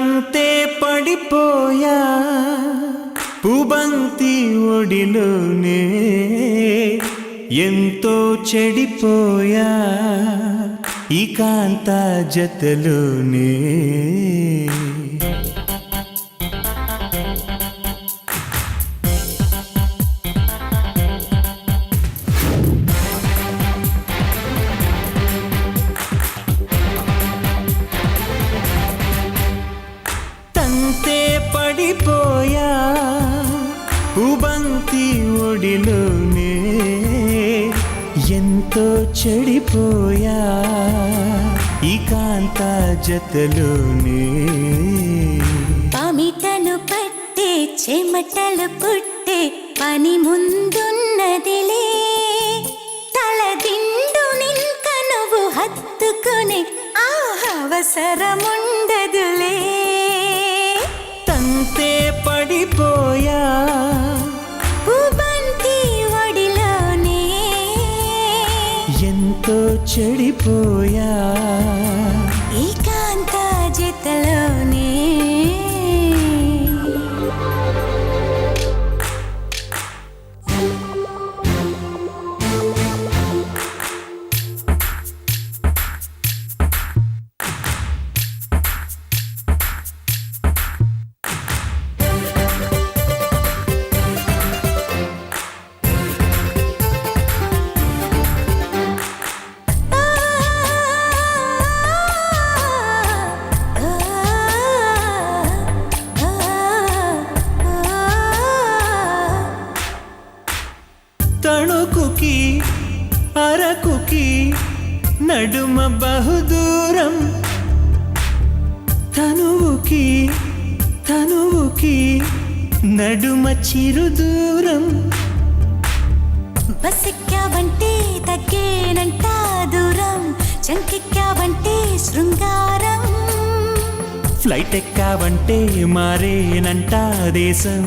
తంతే పడిపోయా పూబంతి ఒడిలోనే ఎంతో చెడిపోయా ఈ కాంత జతలోనే తంతే పడిపోయా పూబంతి ఒడిలోనే ఎంతో చెడిపోయా ఈ కాంత జతలోనే పమిటను పట్టే చెమటలు పుట్టే పని ముందున్నదిలే తలదిండు నింక నువ్వు హత్తుకునే ఆ అవసరముండదులే తంతే పడిపోయా పూబంతి ఒడిలోనే ఎంతో చెడిపోయా ఏకాంత జతలోనే తణుకుకి అరకుకి నడుమ బహుదూరం తనువుకి నడుమ చిరుదూరం బస్సెక్కావంటే తగ్గేనంట దూరం చంకెక్కావంటే శృంగారం ఫ్లైట్ ఎక్కావంటే మారేనంట దేశం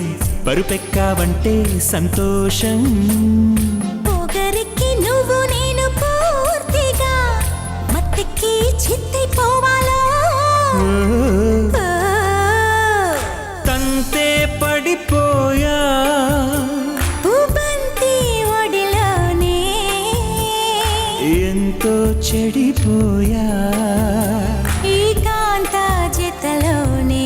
పరుపెక్కావంటే సంతోషం పొగరికి నువ్వు నేను పూర్తిగా మత్తికి చిత్తైపోవాలో తంతే పడిపోయా పూబంతి ఒడిలోనే ఎంతో చెడిపోయా ఏకాంత జతలోనే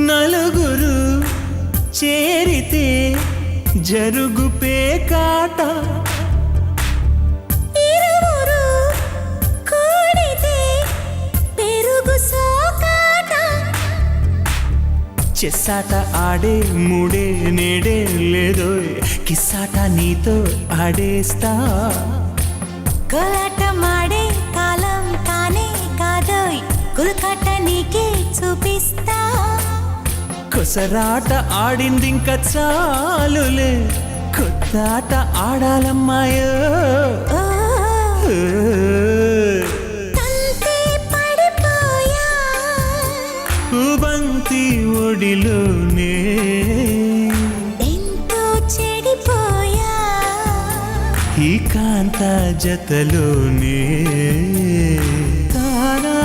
నలుగురు చేరితే జరుగు పేకాట ఇరువురు కూడితే పెరుగు సోకాట చెస్సాట ఆడే మూడే నేడే లేదో కిస్సాట నీతో ఆడేస్తా కోలాట మాడే కాలం కానే కాదోయ్ కులకాట నీకే చూపిస్తా కొసరాట ఆడిందింక చాలులే కొత్త ఆట ఆడాలమ్మాయో ఓ తంతే పడిపోయా పూబంతి ఒడిలోనే ఎంతో చెడిపోయా ఈ కాంత జతలోనే తానా